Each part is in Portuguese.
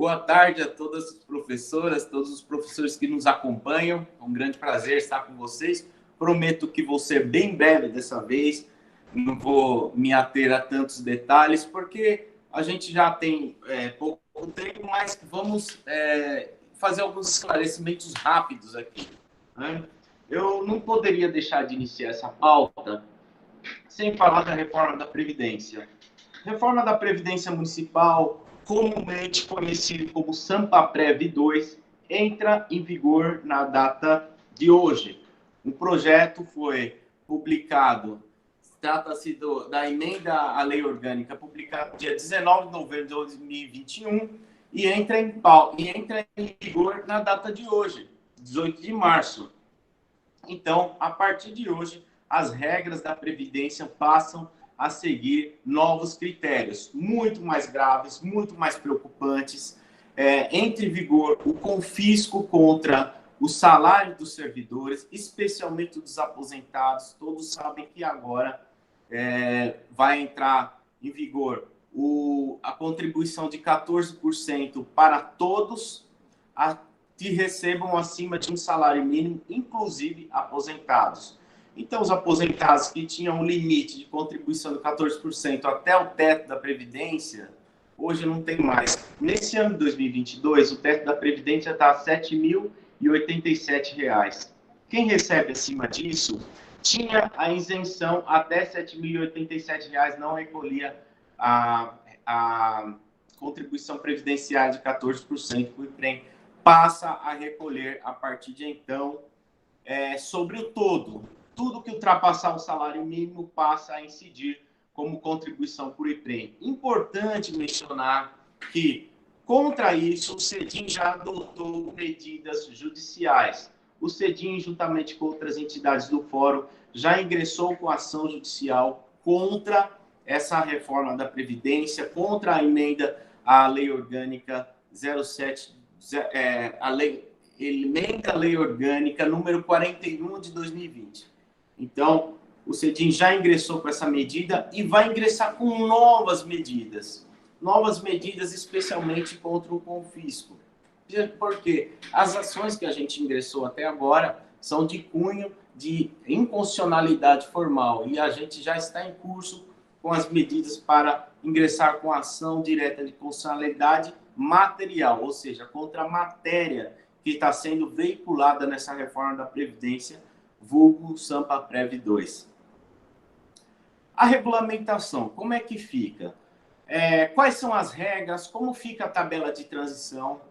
Boa tarde a todas as professoras, todos os professores que nos acompanham. É um grande prazer estar com vocês. Prometo que vou ser bem breve dessa vez. Não vou me ater a tantos detalhes, porque a gente já tem pouco tempo, mas vamos fazer alguns esclarecimentos rápidos aqui, né? Eu não poderia deixar de iniciar essa pauta sem falar da reforma da Previdência. Reforma da Previdência Municipal, comumente conhecido como SampaPrev 2, entra em vigor na data de hoje. O projeto foi publicado, trata-se da emenda à lei orgânica, publicada dia 19 de novembro de 2021, e entra em vigor na data de hoje, 18 de março. Então, a partir de hoje, as regras da Previdência passam a seguir novos critérios, muito mais graves, muito mais preocupantes. Entra em vigor o confisco contra o salário dos servidores, especialmente dos aposentados. Todos sabem que agora vai entrar em vigor a contribuição de 14% para todos que recebam acima de um salário mínimo, inclusive aposentados. Então, os aposentados que tinham um limite de contribuição de 14% até o teto da Previdência, hoje não tem mais. Nesse ano de 2022, o teto da Previdência está a R$ 7.087. Quem recebe acima disso tinha a isenção até R$ 7.087, não recolhia a contribuição previdenciária de 14% que o IPREM passa a recolher a partir de então, sobre o todo. Tudo que ultrapassar o salário mínimo passa a incidir como contribuição para o IPREM. Importante mencionar que, contra isso, o CEDIM já adotou medidas judiciais. O CEDIM, juntamente com outras entidades do Fórum, já ingressou com ação judicial contra essa reforma da Previdência, contra a emenda à Lei Orgânica 07, emenda à Lei Orgânica número 41 de 2020. Então, o CEDIM já ingressou com essa medida e vai ingressar com novas medidas especialmente contra o confisco. Porque as ações que a gente ingressou até agora são de cunho de inconstitucionalidade formal e a gente já está em curso com as medidas para ingressar com ação direta de constitucionalidade material, ou seja, contra a matéria que está sendo veiculada nessa reforma da Previdência, vulgo SampaPrev 2. A regulamentação, como é que fica? Quais são as regras? Como fica a tabela de transição?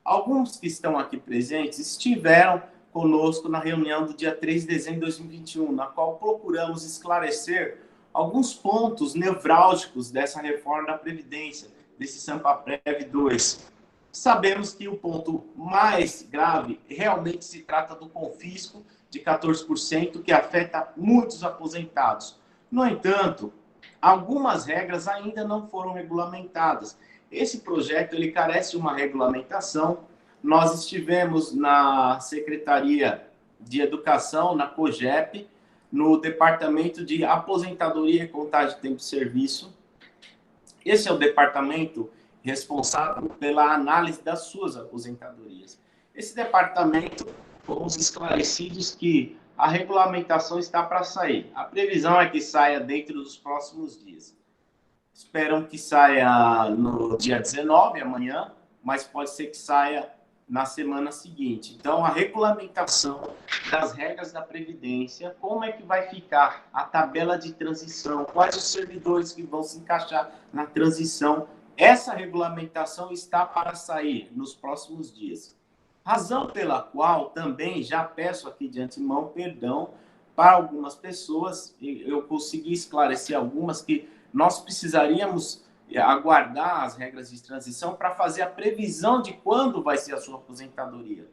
Alguns que estão aqui presentes estiveram conosco na reunião do dia 3 de dezembro de 2021, na qual procuramos esclarecer alguns pontos nevrálgicos dessa reforma da Previdência, desse SampaPrev 2. Sabemos que o ponto mais grave realmente se trata do confisco de 14%, que afeta muitos aposentados. No entanto, algumas regras ainda não foram regulamentadas. Esse projeto ele carece de uma regulamentação. Nós estivemos na Secretaria de Educação, na COGEP, no Departamento de Aposentadoria e Contagem de Tempo de Serviço. Esse é o departamento responsável pela análise das suas aposentadorias. Esse departamento, fomos esclarecidos que a regulamentação está para sair. A previsão é que saia dentro dos próximos dias. Esperam que saia no dia 19, amanhã, mas pode ser que saia na semana seguinte. Então, a regulamentação das regras da Previdência, como é que vai ficar a tabela de transição, quais os servidores que vão se encaixar na transição, essa regulamentação está para sair nos próximos dias. Razão pela qual também já peço aqui de antemão perdão para algumas pessoas, eu consegui esclarecer algumas que nós precisaríamos aguardar as regras de transição para fazer a previsão de quando vai ser a sua aposentadoria.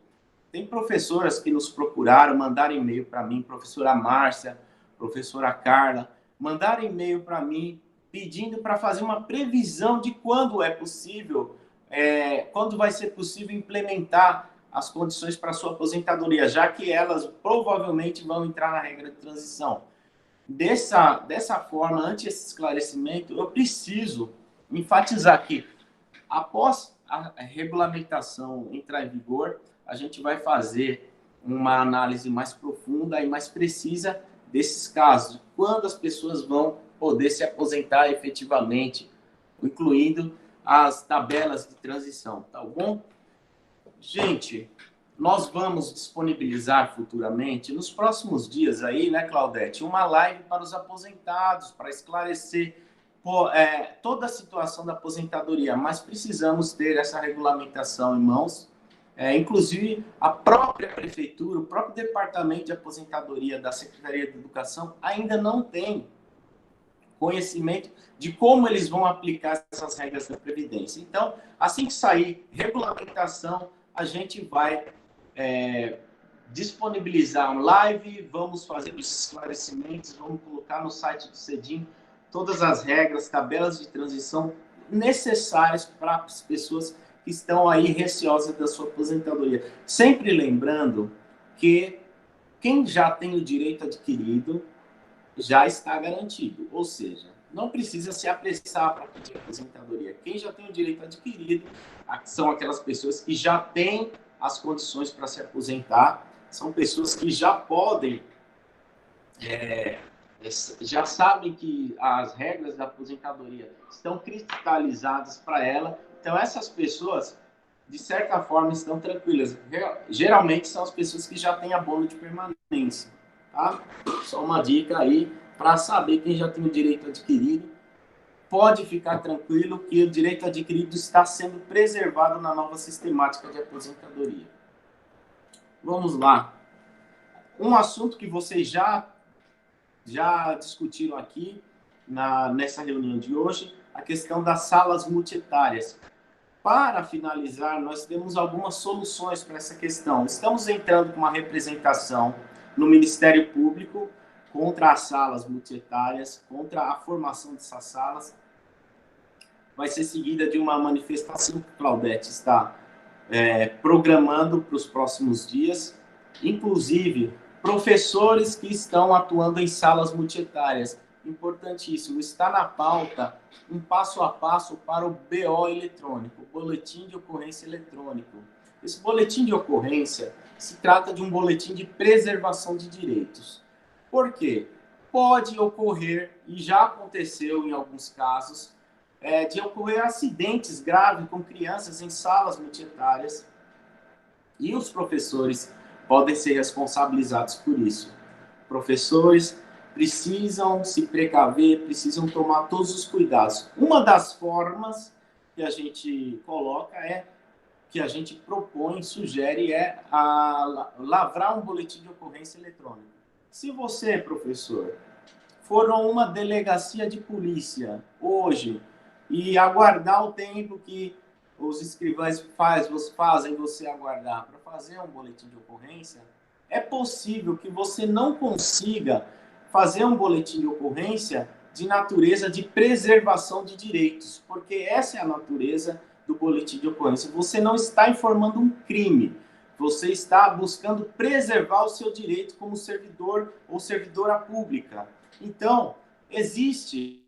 Tem professoras que nos procuraram, mandaram e-mail para mim, professora Márcia, professora Carla, mandaram e-mail para mim pedindo para fazer uma previsão de quando é possível, quando vai ser possível implementar as condições para a sua aposentadoria, já que elas provavelmente vão entrar na regra de transição. Dessa forma, ante esse esclarecimento, eu preciso enfatizar que, após a regulamentação entrar em vigor, a gente vai fazer uma análise mais profunda e mais precisa desses casos, quando as pessoas vão poder se aposentar efetivamente, incluindo as tabelas de transição, tá bom? Gente, nós vamos disponibilizar futuramente, nos próximos dias aí, né, Claudete, uma live para os aposentados, para esclarecer toda a situação da aposentadoria, mas precisamos ter essa regulamentação em mãos. Inclusive, a própria prefeitura, o próprio departamento de aposentadoria da Secretaria de Educação ainda não tem conhecimento de como eles vão aplicar essas regras da Previdência. Então, assim que sair regulamentação, a gente vai disponibilizar um live, vamos fazer os esclarecimentos, vamos colocar no site do CEDIM todas as regras, tabelas de transição necessárias para as pessoas que estão aí receosas da sua aposentadoria. Sempre lembrando que quem já tem o direito adquirido já está garantido, ou seja, não precisa se apressar para pedir aposentadoria. Quem já tem o direito adquirido são aquelas pessoas que já têm as condições para se aposentar, são pessoas que já podem, já sabem que as regras da aposentadoria estão cristalizadas para ela. Então, essas pessoas, de certa forma, estão tranquilas. Geralmente, são as pessoas que já têm abono de permanência. Tá? Só uma dica aí para saber quem já tem o direito adquirido. Pode ficar tranquilo que o direito adquirido está sendo preservado na nova sistemática de aposentadoria. Vamos lá. Um assunto que vocês já discutiram aqui nessa reunião de hoje, a questão das salas multietárias. Para finalizar, nós temos algumas soluções para essa questão. Estamos entrando com uma representação no Ministério Público contra as salas multietárias, contra a formação dessas salas. Vai ser seguida de uma manifestação que Claudete está programando para os próximos dias, inclusive professores que estão atuando em salas multietárias. Importantíssimo, está na pauta um passo a passo para o BO eletrônico, Boletim de Ocorrência Eletrônico. Esse boletim de ocorrência se trata de um boletim de preservação de direitos. Por quê? Pode ocorrer, e já aconteceu em alguns casos, de ocorrer acidentes graves com crianças em salas multietárias, e os professores podem ser responsabilizados por isso. Professores precisam se precaver, precisam tomar todos os cuidados. Uma das formas que a gente coloca que a gente propõe, sugere, lavrar um boletim de ocorrência eletrônica. Se você, professor, for a uma delegacia de polícia hoje e aguardar o tempo que os escrivães fazem você aguardar para fazer um boletim de ocorrência, é possível que você não consiga fazer um boletim de ocorrência de natureza de preservação de direitos, porque essa é a natureza do boletim de ocorrência. Você não está informando um crime, você está buscando preservar o seu direito como servidor ou servidora pública. Então, existe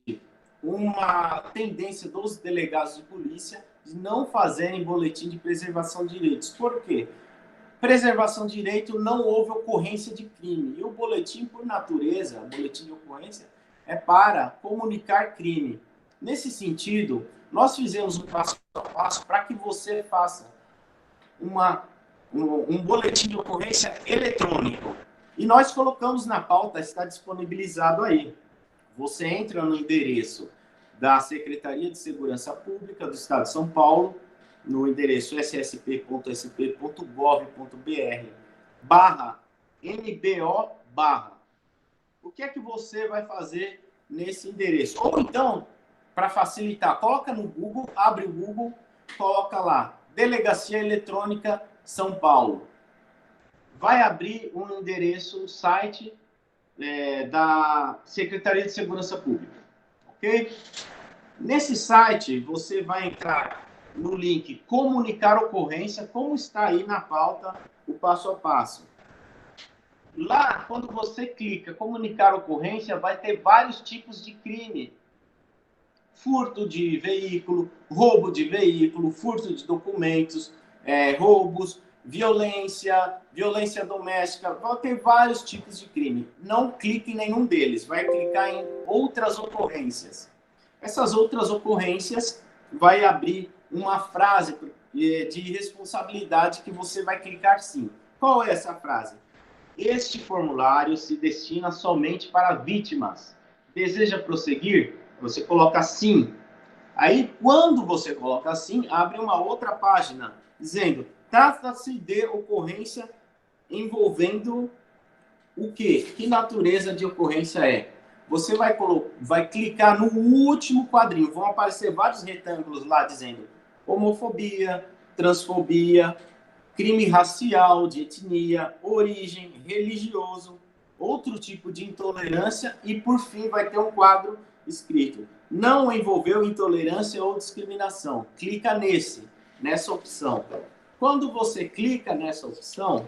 uma tendência dos delegados de polícia de não fazerem boletim de preservação de direitos. Por quê? Preservação de direito, não houve ocorrência de crime. E o boletim, por natureza, o boletim de ocorrência, é para comunicar crime. Nesse sentido, nós fizemos um passo a passo para que você faça um boletim de ocorrência eletrônico. E nós colocamos na pauta, está disponibilizado aí. Você entra no endereço da Secretaria de Segurança Pública do Estado de São Paulo, no endereço ssp.sp.gov.br/MBO/. O que é que você vai fazer nesse endereço? Ou então, para facilitar, coloca no Google, abre o Google, coloca lá, Delegacia Eletrônica São Paulo. Vai abrir um endereço, um site da Secretaria de Segurança Pública, ok? Nesse site, você vai entrar no link comunicar ocorrência, como está aí na pauta, o passo a passo. Lá, quando você clica comunicar ocorrência, vai ter vários tipos de crime. furto de veículo, roubo de veículo, furto de documentos, roubos, violência doméstica, vai ter vários tipos de crime. Não clique em nenhum deles, vai clicar em outras ocorrências. Essas outras ocorrências vai abrir uma frase de responsabilidade que você vai clicar sim. Qual é essa frase? Este formulário se destina somente para vítimas. Deseja prosseguir? Você coloca sim. Aí, quando você coloca sim, abre uma outra página, dizendo, trata-se de ocorrência envolvendo o quê? Que natureza de ocorrência é? Você vai clicar no último quadrinho, vão aparecer vários retângulos lá dizendo homofobia, transfobia, crime racial, de etnia, origem, religioso, outro tipo de intolerância e, por fim, vai ter um quadro escrito não envolveu intolerância ou discriminação. Clica nessa opção. Quando você clica nessa opção,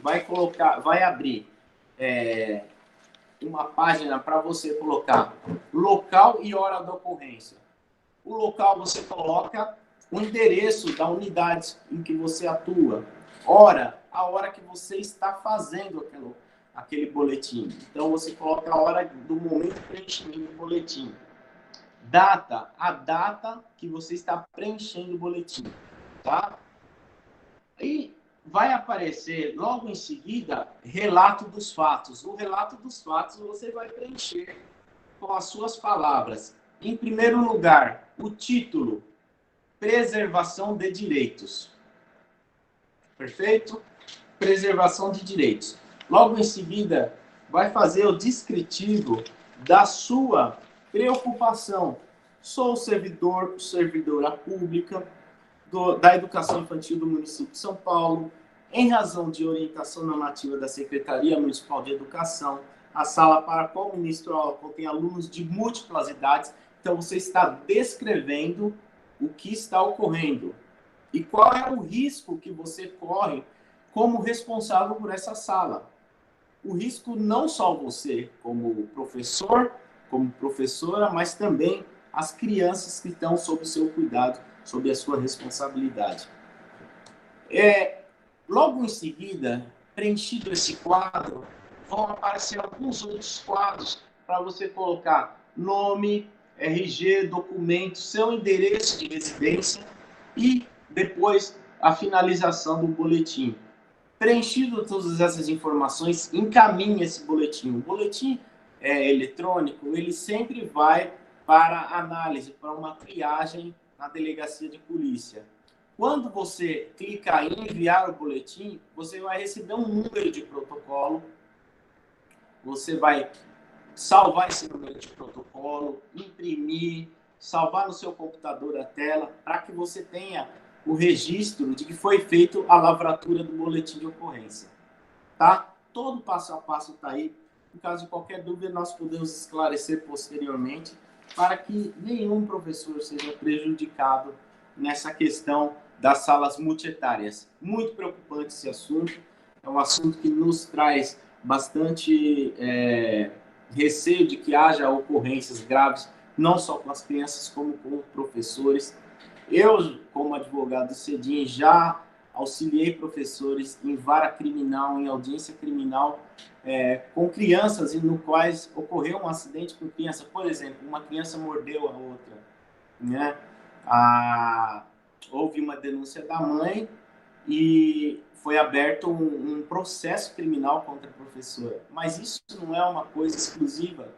vai abrir uma página para você colocar local e hora da ocorrência. O local você coloca o endereço da unidade em que você atua. A hora que você está fazendo aquele boletim. Então, você coloca a hora do momento de preenchimento do boletim. A data que você está preenchendo o boletim, tá? E vai aparecer, logo em seguida, relato dos fatos. O relato dos fatos você vai preencher com as suas palavras. Em primeiro lugar, o título, preservação de direitos. Perfeito? Preservação de direitos. Logo em seguida, vai fazer o descritivo da sua preocupação. Sou servidora pública da educação infantil do município de São Paulo, em razão de orientação normativa da Secretaria Municipal de Educação, a sala para a qual ministro aula contém alunos de múltiplas idades. Então, você está descrevendo o que está ocorrendo e qual é o risco que você corre como responsável por essa sala. O risco não só você, como professor, como professora, mas também as crianças que estão sob o seu cuidado, sob a sua responsabilidade. Logo em seguida, preenchido esse quadro, vão aparecer alguns outros quadros para você colocar nome, RG, documento, seu endereço de residência e depois a finalização do boletim. Preenchido todas essas informações, encaminhe esse boletim. O boletim eletrônico, ele sempre vai para análise, para uma triagem na delegacia de polícia. Quando você clicar em enviar o boletim, você vai receber um número de protocolo, você vai salvar esse número de protocolo, imprimir, salvar no seu computador a tela, para que você tenha o registro de que foi feito a lavratura do boletim de ocorrência. Tá? Todo passo a passo está aí. Em caso de qualquer dúvida, nós podemos esclarecer posteriormente para que nenhum professor seja prejudicado nessa questão das salas multietárias. Muito preocupante esse assunto. É um assunto que nos traz bastante receio de que haja ocorrências graves, não só com as crianças, como com professores. Eu, como advogado do CEDIM, já auxiliei professores em vara criminal, em audiência criminal, com crianças no quais ocorreu um acidente com criança. Por exemplo, uma criança mordeu a outra, né? Houve uma denúncia da mãe e foi aberto um processo criminal contra a professora. Mas isso não é uma coisa exclusiva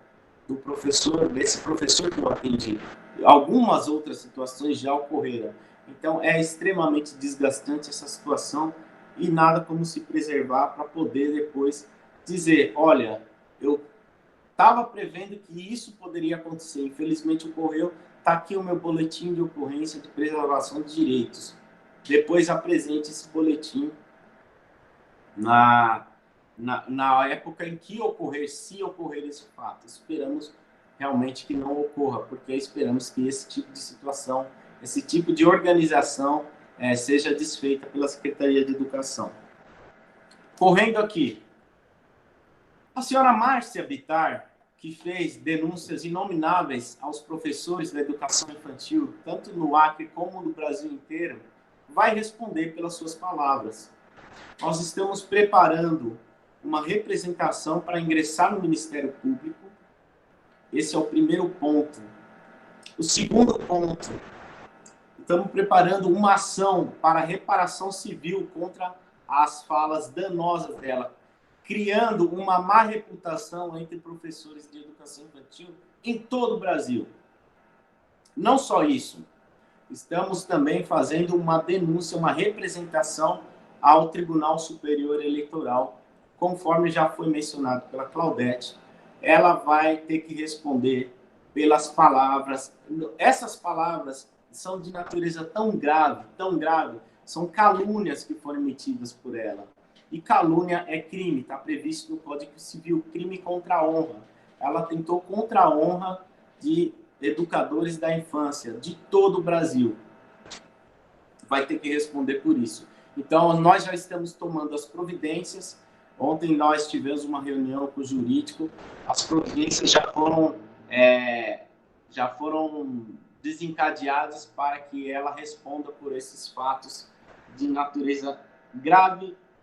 do professor, desse professor que eu atendi. Algumas outras situações já ocorreram. Então, é extremamente desgastante essa situação e nada como se preservar para poder depois dizer, olha, eu estava prevendo que isso poderia acontecer, infelizmente ocorreu, está aqui o meu boletim de ocorrência de preservação de direitos. Depois apresente esse boletim na época em que ocorrer, se ocorrer esse fato. Esperamos realmente que não ocorra, porque esperamos que esse tipo de situação, esse tipo de organização seja desfeita pela Secretaria de Educação. Correndo aqui. A senhora Márcia Bittar, que fez denúncias inomináveis aos professores da educação infantil, tanto no Acre como no Brasil inteiro, vai responder pelas suas palavras. Nós estamos preparando uma representação para ingressar no Ministério Público. Esse é o primeiro ponto. O segundo ponto, estamos preparando uma ação para reparação civil contra as falas danosas dela, criando uma má reputação entre professores de educação infantil em todo o Brasil. Não só isso, estamos também fazendo uma denúncia, uma representação ao Tribunal Superior Eleitoral, conforme já foi mencionado pela Claudete. Ela vai ter que responder pelas palavras. Essas palavras são de natureza tão grave, são calúnias que foram emitidas por ela. E calúnia é crime, está previsto no Código Civil, crime contra a honra. Ela tentou contra a honra de educadores da infância de todo o Brasil. Vai ter que responder por isso. Então, nós já estamos tomando as providências. Ontem nós tivemos uma reunião com o jurídico. As providências já foram desencadeadas para que ela responda por esses fatos de natureza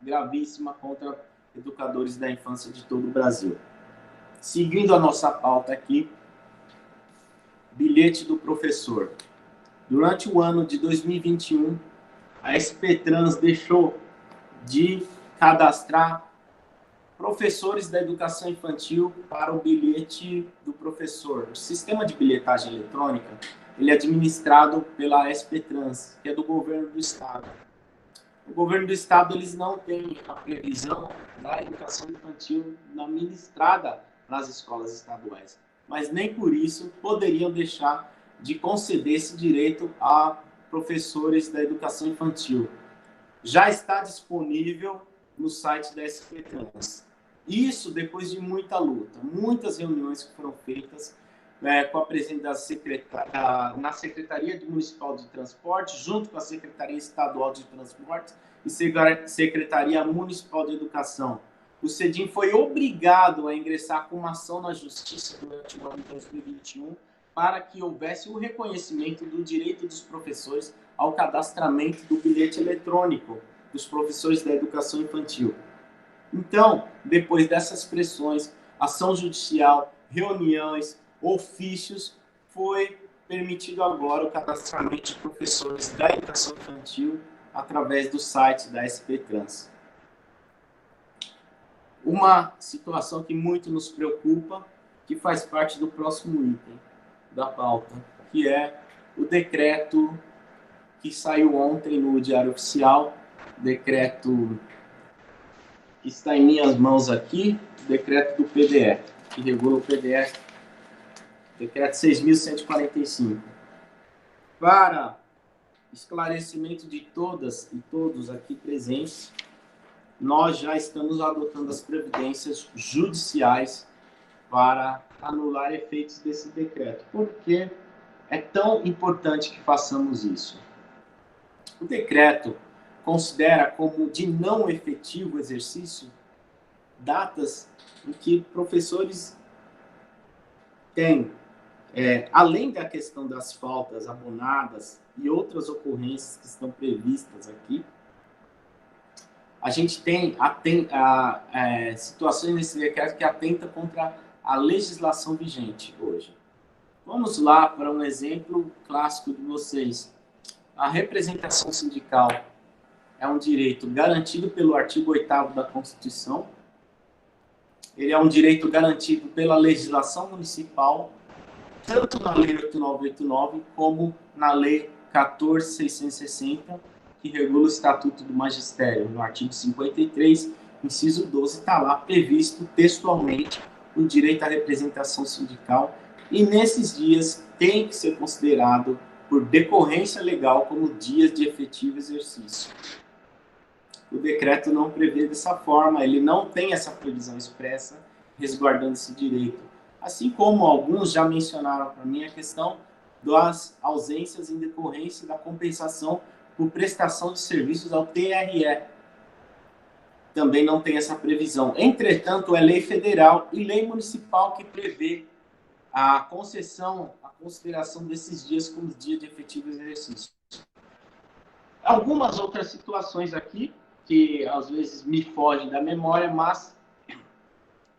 gravíssima contra educadores da infância de todo o Brasil. Seguindo a nossa pauta aqui, bilhete do professor. Durante o ano de 2021, a SP-Trans deixou de cadastrar professores da educação infantil para o bilhete do professor. O sistema de bilhetagem eletrônica, ele é administrado pela SP-Trans, que é do governo do estado. O governo do estado, eles não têm a previsão da educação infantil ministrada nas escolas estaduais, mas nem por isso poderiam deixar de conceder esse direito a professores da educação infantil. Já está disponível no site da SP-Trans. Isso depois de muita luta, muitas reuniões que foram feitas com a presença na Secretaria Municipal de Transporte, junto com a Secretaria Estadual de Transporte e Secretaria Municipal de Educação. O CEDIM foi obrigado a ingressar com uma ação na Justiça durante o ano de 2021 para que houvesse o reconhecimento do direito dos professores ao cadastramento do bilhete eletrônico dos professores da educação infantil. Então, depois dessas pressões, ação judicial, reuniões, ofícios, foi permitido agora o cadastramento de professores da educação infantil através do site da SP-Trans. Uma situação que muito nos preocupa, que faz parte do próximo item da pauta, que é o decreto que saiu ontem no Diário Oficial, decreto que está em minhas mãos aqui, decreto do PDE, que regula o PDE, decreto 6.145. Para esclarecimento de todas e todos aqui presentes, nós já estamos adotando as providências judiciais para anular efeitos desse decreto. Por que é tão importante que façamos isso? O decreto considera como de não efetivo exercício datas em que professores têm, além da questão das faltas abonadas e outras ocorrências que estão previstas aqui, a gente tem situações nesse decreto que atenta contra a legislação vigente hoje. Vamos lá para um exemplo clássico de vocês. A representação sindical é um direito garantido pelo artigo 8º da Constituição. Ele é um direito garantido pela legislação municipal, tanto na Lei 8989 como na Lei 14.660, que regula o Estatuto do Magistério. No artigo 53, inciso 12, está lá previsto textualmente o direito à representação sindical, e nesses dias tem que ser considerado por decorrência legal como dias de efetivo exercício. O decreto não prevê dessa forma, ele não tem essa previsão expressa resguardando esse direito. Assim como alguns já mencionaram para mim a questão das ausências em decorrência da compensação por prestação de serviços ao TRE. também não tem essa previsão. Entretanto, é lei federal e lei municipal que prevê a concessão, a consideração desses dias como dia de efetivo exercício. Algumas outras situações aqui, que às vezes me fogem da memória, mas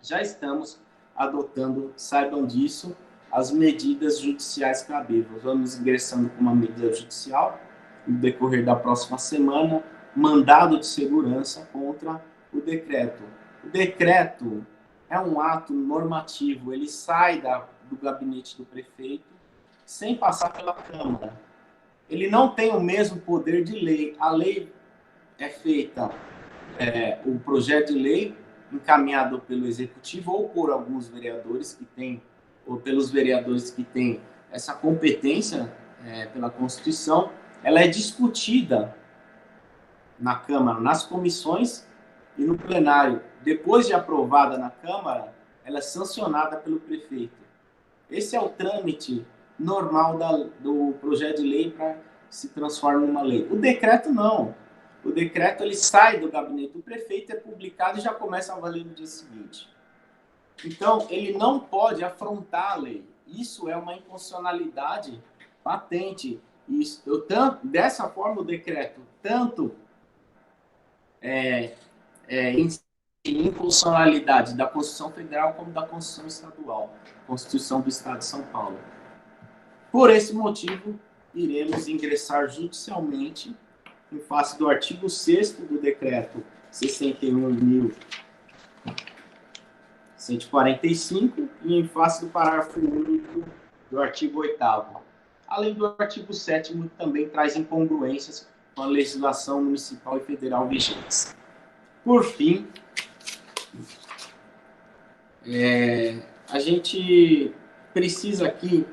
já estamos adotando, saibam disso, as medidas judiciais cabíveis. Vamos ingressando com uma medida judicial no decorrer da próxima semana, mandado de segurança contra o decreto. O decreto é um ato normativo, ele sai do gabinete do prefeito sem passar pela Câmara. Ele não tem o mesmo poder de lei. A lei é feita, o projeto de lei encaminhado pelo Executivo ou por alguns vereadores que têm, ou pelos vereadores que têm essa competência pela Constituição, ela é discutida na Câmara, nas comissões e no plenário. Depois de aprovada na Câmara, ela é sancionada pelo prefeito. Esse é o trâmite normal do projeto de lei para se transformar numa lei. O decreto não. O decreto ele sai do gabinete do prefeito, é publicado e já começa a valer no dia seguinte. Então, ele não pode afrontar a lei. Isso é uma inconstitucionalidade patente. Dessa forma, o decreto tanto inconstitucionalidade da Constituição Federal como da Constituição Estadual, Constituição do Estado de São Paulo. Por esse motivo, iremos ingressar judicialmente em face do artigo 6º do decreto 61.145 e em face do parágrafo único do artigo 8º. Além do artigo 7º, que também traz incongruências com a legislação municipal e federal vigentes. Por fim, a gente precisa aqui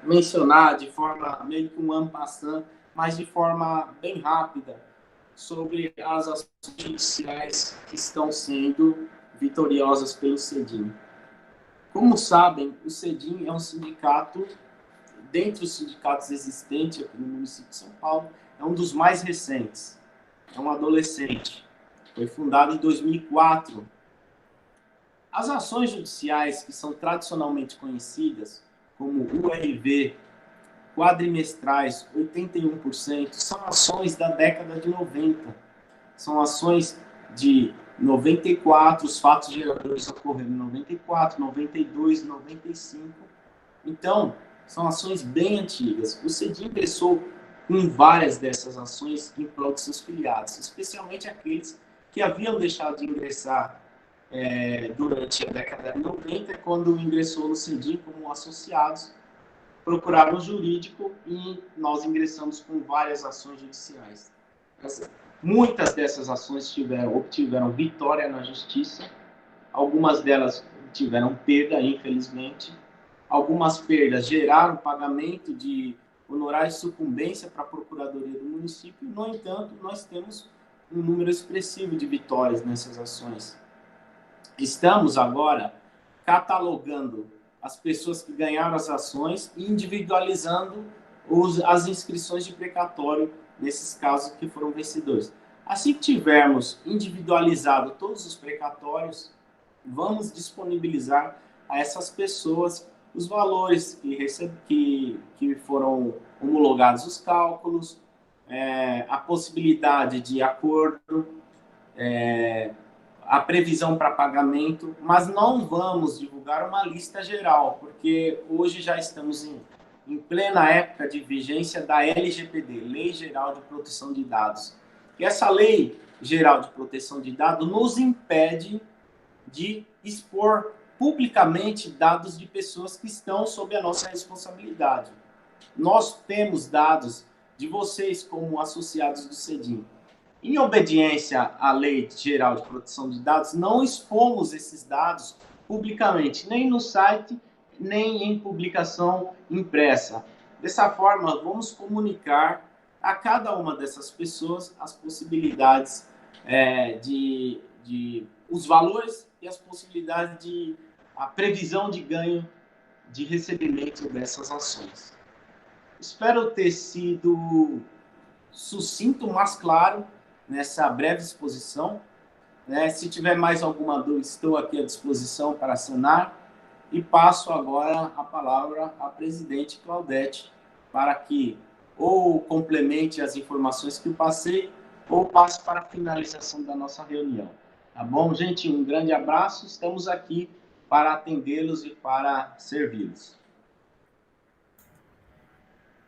mencionar de forma meio que um en passant, mas de forma bem rápida, sobre as ações judiciais que estão sendo vitoriosas pelo CEDIM. Como sabem, o CEDIM é um sindicato, dentre os sindicatos existentes aqui no município de São Paulo, é um dos mais recentes. É um adolescente. Foi fundado em 2004. As ações judiciais que são tradicionalmente conhecidas como URV, quadrimestrais, 81%, são ações da década de 90. São ações de 94, os fatos geradores ocorreram em 94, 92, 95. Então, são ações bem antigas. O CEDIM ingressou com várias dessas ações em prol de seus filiados, especialmente aqueles que haviam deixado de ingressar durante a década de 90, quando ingressou no CEDIM como associados, procuraram o jurídico e nós ingressamos com várias ações judiciais. Muitas dessas ações obtiveram vitória na justiça, algumas delas tiveram perda, infelizmente. Algumas perdas geraram pagamento de honorários de sucumbência para a Procuradoria do município. No entanto, nós temos um número expressivo de vitórias nessas ações. Estamos agora catalogando as pessoas que ganharam as ações e individualizando as inscrições de precatório nesses casos que foram vencedores. Assim que tivermos individualizado todos os precatórios, vamos disponibilizar a essas pessoas os valores que foram homologados os cálculos, a possibilidade de acordo, a previsão para pagamento, mas não vamos divulgar uma lista geral, porque hoje já estamos em plena época de vigência da LGPD, Lei Geral de Proteção de Dados. E essa Lei Geral de Proteção de Dados nos impede de expor publicamente dados de pessoas que estão sob a nossa responsabilidade. Nós temos dados de vocês como associados do CEDIM. Em obediência à Lei Geral de Proteção de Dados, não expomos esses dados publicamente, nem no site, nem em publicação impressa. Dessa forma, vamos comunicar a cada uma dessas pessoas as possibilidades os valores e as possibilidades de a previsão de ganho de recebimento dessas ações. Espero ter sido sucinto, mas claro, nessa breve exposição. né? Se tiver mais alguma dúvida, estou aqui à disposição para sanar. E passo agora a palavra à presidente Claudete, para que ou complemente as informações que eu passei, ou passe para a finalização da nossa reunião. Tá bom, gente? Um grande abraço. Estamos aqui para atendê-los e para servi-los.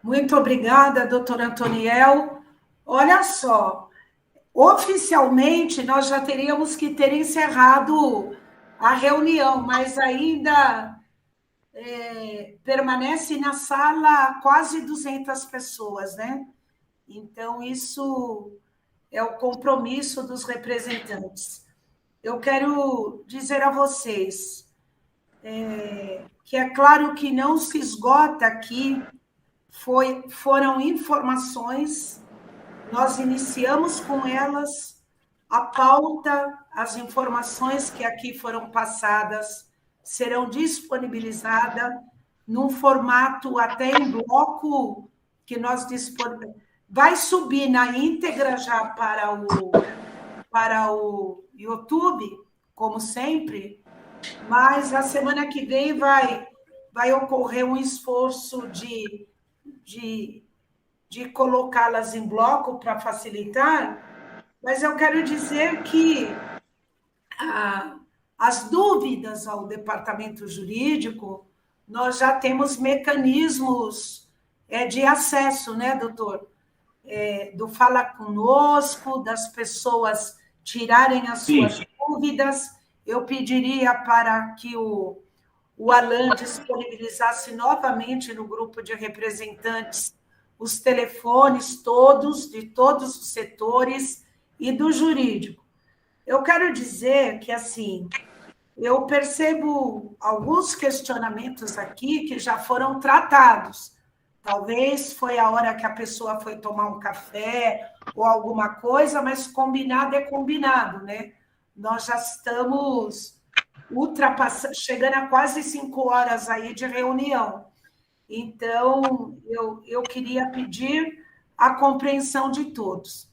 Muito obrigada, doutor Antoniel. Olha só, oficialmente nós já teríamos que ter encerrado a reunião, mas ainda permanece na sala quase 200 pessoas, né? Então, isso é o compromisso dos representantes. Eu quero dizer a vocês que é claro que não se esgota aqui, foram informações, nós iniciamos com elas a pauta, as informações que aqui foram passadas serão disponibilizadas num formato até em bloco que nós disponibilizamos. Vai subir na íntegra já para o YouTube, como sempre, mas a semana que vem vai ocorrer um esforço de colocá-las em bloco para facilitar, mas eu quero dizer que as dúvidas ao departamento jurídico, nós já temos mecanismos de acesso, né, doutor? Do Fala Conosco, das pessoas tirarem as suas dúvidas. Eu pediria para que o Alan disponibilizasse novamente no grupo de representantes os telefones todos, de todos os setores e do jurídico. Eu quero dizer que, assim, eu percebo alguns questionamentos aqui que já foram tratados. Talvez foi a hora que a pessoa foi tomar um café ou alguma coisa, mas combinado é combinado, né? Nós já estamos chegando a quase 5 horas aí de reunião. Então, eu queria pedir a compreensão de todos.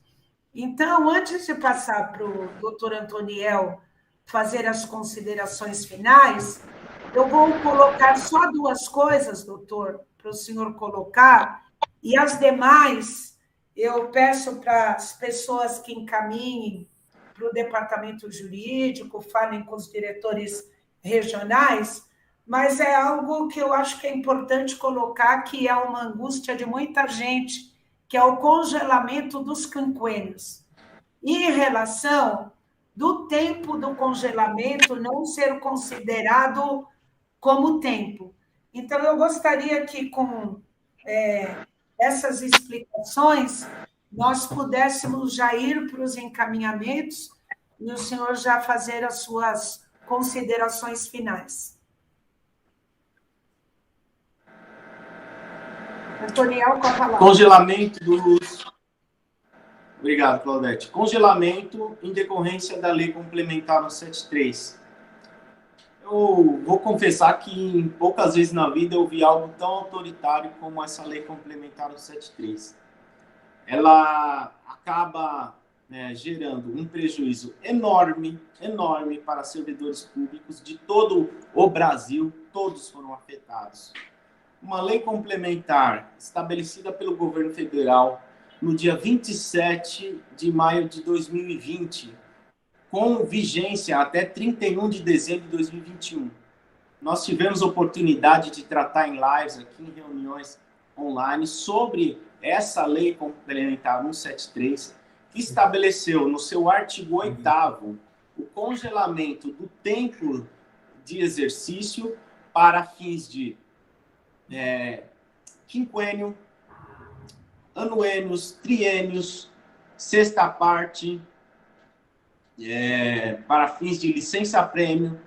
Então, antes de passar para o doutor Antoniel fazer as considerações finais, eu vou colocar só 2 coisas, doutor, para o senhor colocar, e as demais eu peço para as pessoas que encaminhem para o departamento jurídico, falem com os diretores regionais, mas é algo que eu acho que é importante colocar, que é uma angústia de muita gente, que é o congelamento dos quinquênios. Em relação do tempo do congelamento não ser considerado como tempo. Então, eu gostaria que, com essas explicações, nós pudéssemos já ir para os encaminhamentos e o senhor já fazer as suas considerações finais. Antoniel, com a palavra. Congelamento dos... Obrigado, Claudete. Congelamento em decorrência da Lei Complementar 173. Eu vou confessar que poucas vezes na vida eu vi algo tão autoritário como essa Lei Complementar 173. Ela acaba gerando um prejuízo enorme para servidores públicos de todo o Brasil, todos foram afetados. Uma lei complementar estabelecida pelo governo federal no dia 27 de maio de 2020, com vigência até 31 de dezembro de 2021. Nós tivemos oportunidade de tratar em lives aqui, em reuniões online, sobre essa lei complementar 173, que estabeleceu no seu artigo 8º o congelamento do tempo de exercício para fins de quinquênio, anuênios, triênios, sexta parte, para fins de licença-prêmio,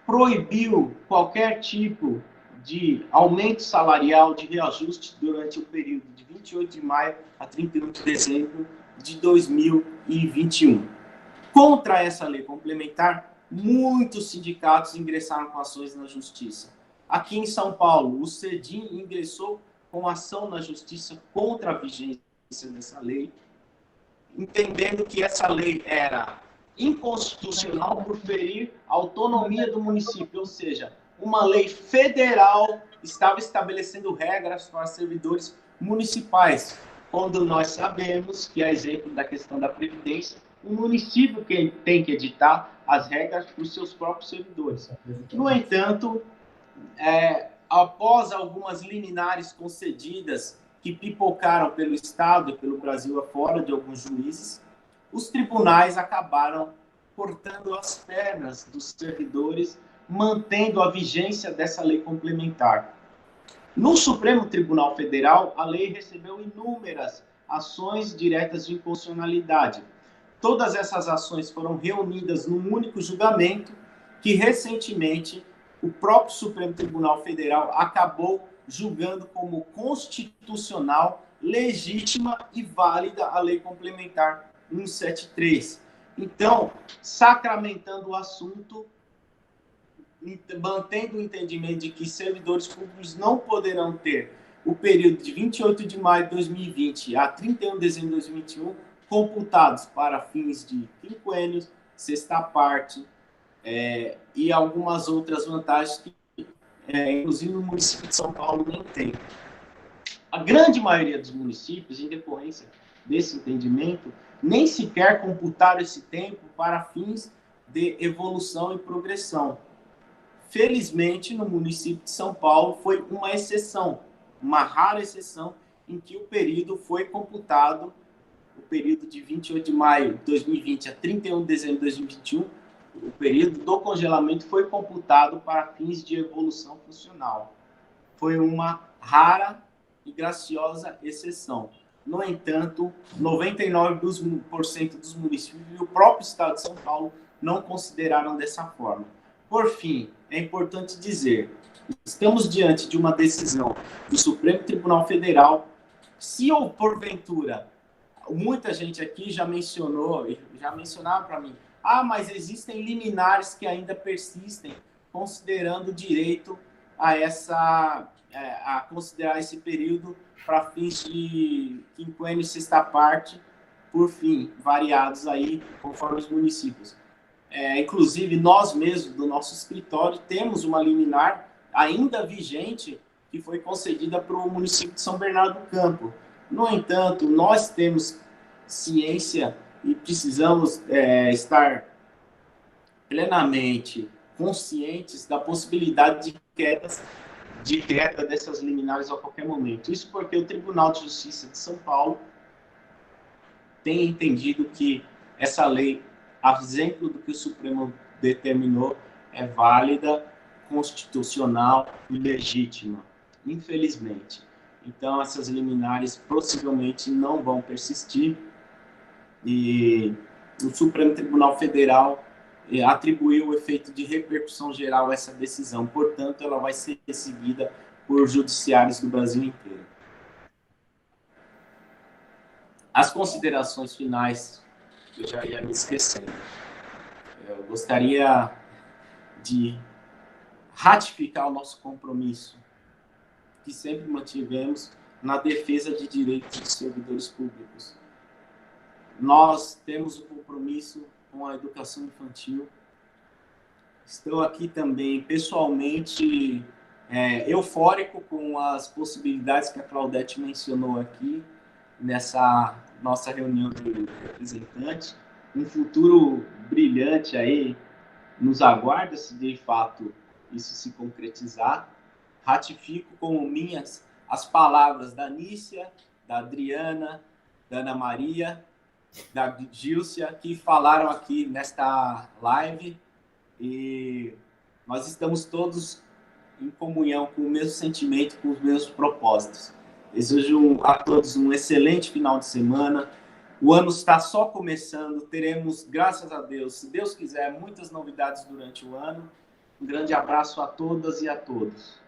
proibiu qualquer tipo de aumento salarial, de reajuste durante o período de 28 de maio a 31 de dezembro de 2021. Contra essa lei complementar, muitos sindicatos ingressaram com ações na justiça. Aqui em São Paulo, o CEDIM ingressou com ação na justiça contra a vigência dessa lei, entendendo que essa lei era inconstitucional por ferir a autonomia do município, ou seja, uma lei federal estava estabelecendo regras para servidores municipais, quando nós sabemos que, a exemplo da questão da Previdência, o município que tem que editar as regras para os seus próprios servidores. No entanto, após algumas liminares concedidas que pipocaram pelo Estado e pelo Brasil afora de alguns juízes, os tribunais acabaram cortando as pernas dos servidores, mantendo a vigência dessa lei complementar. No Supremo Tribunal Federal, a lei recebeu inúmeras ações diretas de inconstitucionalidade. Todas essas ações foram reunidas num único julgamento que, recentemente, o próprio Supremo Tribunal Federal acabou julgando como constitucional, legítima e válida a Lei Complementar 173. Então, sacramentando o assunto, mantendo o entendimento de que servidores públicos não poderão ter o período de 28 de maio de 2020 a 31 de dezembro de 2021 computados para fins de quinquênios, sexta parte e algumas outras vantagens que, inclusive, o município de São Paulo nem tem. A grande maioria dos municípios, em decorrência desse entendimento, nem sequer computaram esse tempo para fins de evolução e progressão. Felizmente, no município de São Paulo, foi uma exceção, uma rara exceção, em que o período foi computado, o período de 28 de maio de 2020 a 31 de dezembro de 2021, o período do congelamento foi computado para fins de evolução funcional. Foi uma rara e graciosa exceção. No entanto, 99% dos municípios e o próprio Estado de São Paulo não consideraram dessa forma. Por fim, é importante dizer, estamos diante de uma decisão do Supremo Tribunal Federal. Se ou porventura, muita gente aqui já mencionava para mim, mas existem liminares que ainda persistem, considerando o direito a considerar esse período para fins de quinquênio e sexta parte, por fim, variados aí conforme os municípios. Inclusive, nós mesmos, do nosso escritório, temos uma liminar ainda vigente que foi concedida para o município de São Bernardo do Campo. No entanto, nós temos ciência e precisamos estar plenamente conscientes da possibilidade de queda dessas liminares a qualquer momento. Isso porque o Tribunal de Justiça de São Paulo tem entendido que essa lei, a exemplo do que o Supremo determinou, é válida, constitucional e legítima, infelizmente. Então, essas liminares possivelmente não vão persistir e o Supremo Tribunal Federal atribuiu o efeito de repercussão geral a essa decisão. Portanto, ela vai ser seguida por judiciários do Brasil inteiro. As considerações finais, eu já ia me esquecendo. Eu gostaria de ratificar o nosso compromisso que sempre mantivemos na defesa de direitos dos servidores públicos. Nós temos o compromisso com a educação infantil. Estou aqui também, pessoalmente, eufórico com as possibilidades que a Claudete mencionou aqui, nessa nossa reunião de representantes. Um futuro brilhante aí nos aguarda, se de fato isso se concretizar. Ratifico como minhas as palavras da Nícia, da Adriana, da Ana Maria, da Gilcia, que falaram aqui nesta live, e nós estamos todos em comunhão com o mesmo sentimento, com os mesmos propósitos. Desejo a todos um excelente final de semana. O ano está só começando, teremos, graças a Deus, se Deus quiser, muitas novidades durante o ano. Um grande abraço a todas e a todos.